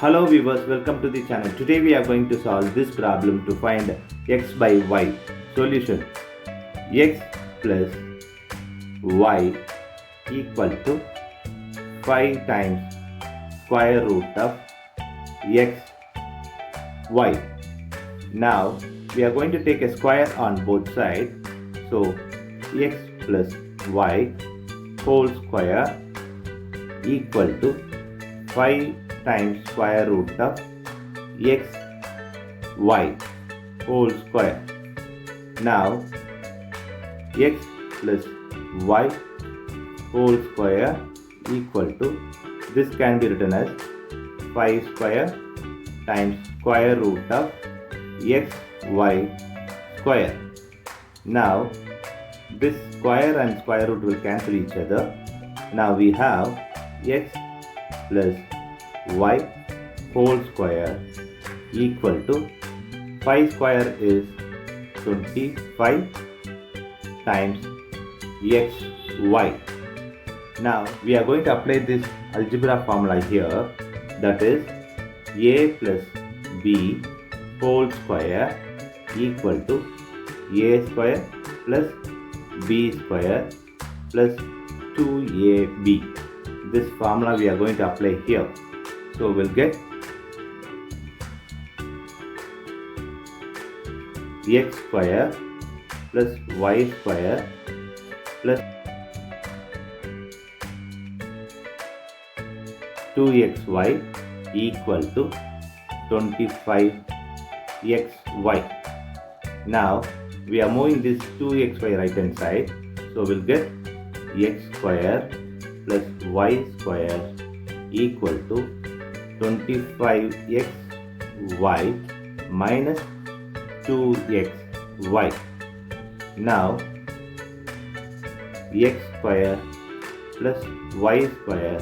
Hello viewers, welcome to the channel. Today we are going to solve this problem to find x by y. Solution: x plus y equal to 5 times square root of x y. Now we are going to take a square on both sides. So x plus y whole square equal to 5 times square root of x y whole square. Now x plus y whole square equal to, this can be written as 5 square times square root of x y square. Now this square and square root will cancel each other. Now we have x plus y whole square equal to 5 square is 25 times xy. Now we are going to apply this algebra formula here, that is a plus b whole square equal to a square plus b square plus 2ab. This formula we are going to apply here. So we'll get x square plus y square plus 2xy equal to 25xy. Now we are moving this 2xy right hand side. So we'll get x square plus y square equal to 25xy minus 2xy. Now x square plus y square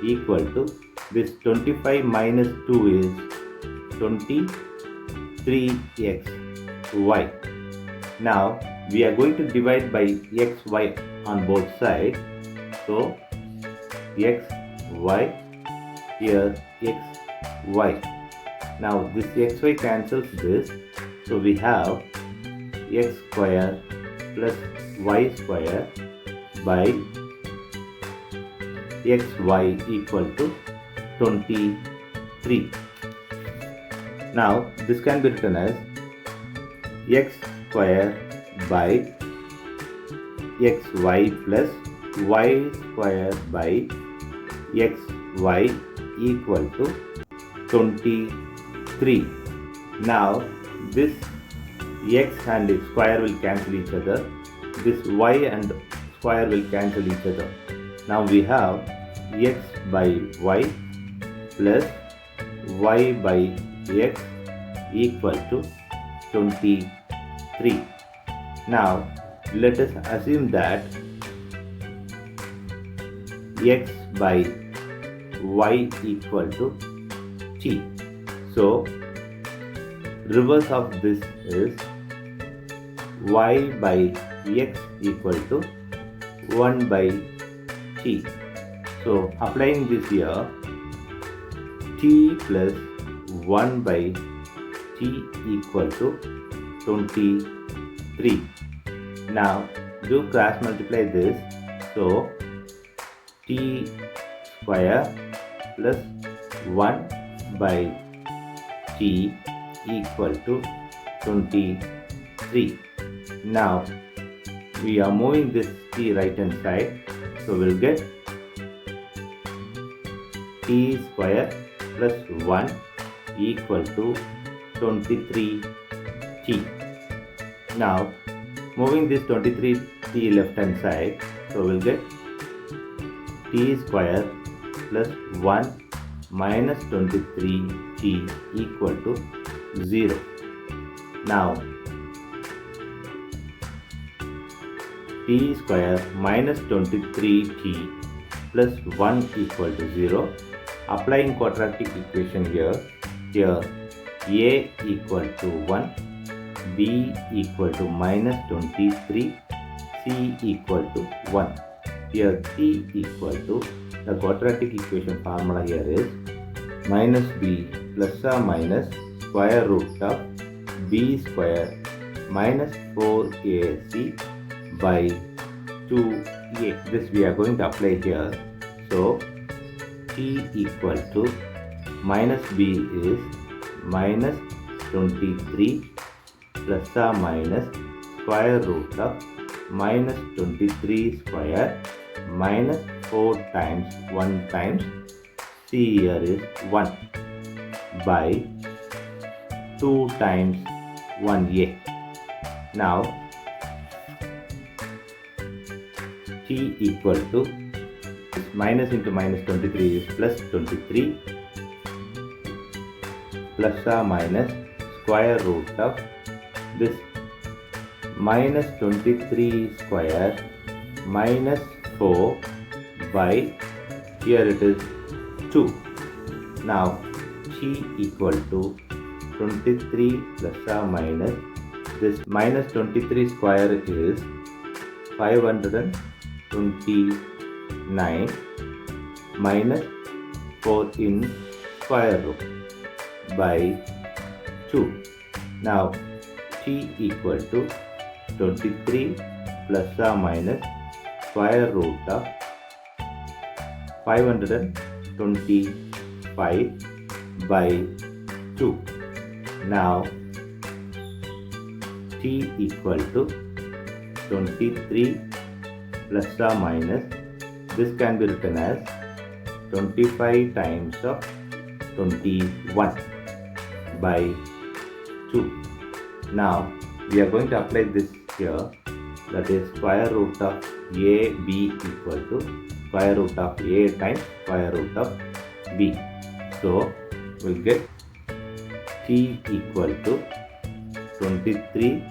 equal to, this 25 minus 2 is 23xy. Now we are going to divide by xy on both sides. So xy, here xy. Now this xy cancels this. So we have x square plus y square by xy equal to 23. Now this can be written as x square by xy plus y square by xy equal to 23. Now this x and its square will cancel each other. This y and square will cancel each other. Now we have x by y plus y by x equal to 23. Now let us assume that x by y equal to t. So reverse of this is y by x equal to 1 by t. So applying this here, t plus 1 by t equal to 23. Now do cross multiply this. So t square plus 1 by t equal to 23. Now we are moving this t right hand side. So we'll get t square plus 1 equal to 23t. Now moving this 23t left hand side. So we'll get t square plus 1 minus 23t equal to 0. Now t square minus 23t plus 1 equal to 0. Applying quadratic equation here. Here a equal to 1, b equal to minus 23, c equal to 1. Here c equal to, the quadratic equation formula here is minus b plus or minus square root of b square minus 4ac by 2a. This we are going to apply here. So t equal to minus b is minus 23 plus or minus square root of minus 23 square minus 4 times 1 times c here is 1 by 2 times 1a. Now t equal to minus into minus 23 is plus 23 plus or minus square root of this minus 23 square minus 4 by here it is 2. Now t equal to 23 plus or minus this minus 23 square is 529 minus 4 in square root by 2. Now t equal to 23 plus or minus square root of 525 by 2. Now t equal to 23 plus or minus this can be written as 25 times of 21 by 2. Now we are going to apply this here, that is square root of ab equal to square root of a times square root of b. So we'll get t equal to 23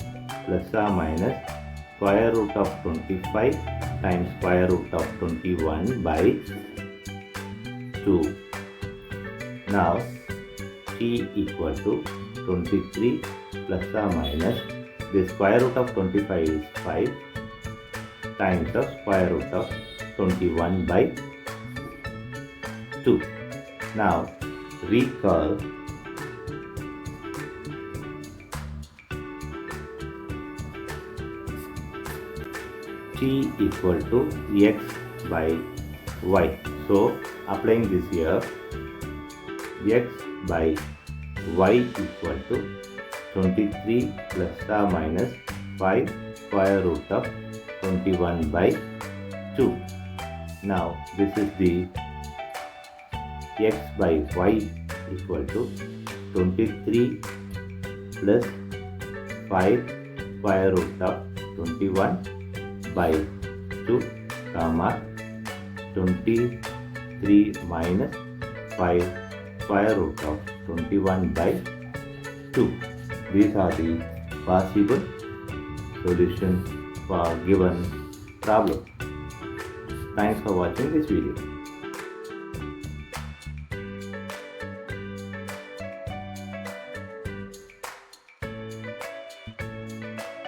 plus or minus square root of 25 times square root of 21 by 2. Now t equal to 23 plus or minus the square root of 25 is 5 times of square root of 21 by 2. Now recall t equal to x by y. So applying this here, x by y equal to 23 plus or minus 5 square root of 21 by 2. Now this is the x by y equal to 23 plus 5 square root of 21 by 2 comma 23 minus 5 square root of 21 by 2. These are the possible solutions for given problem. Thanks for watching this video.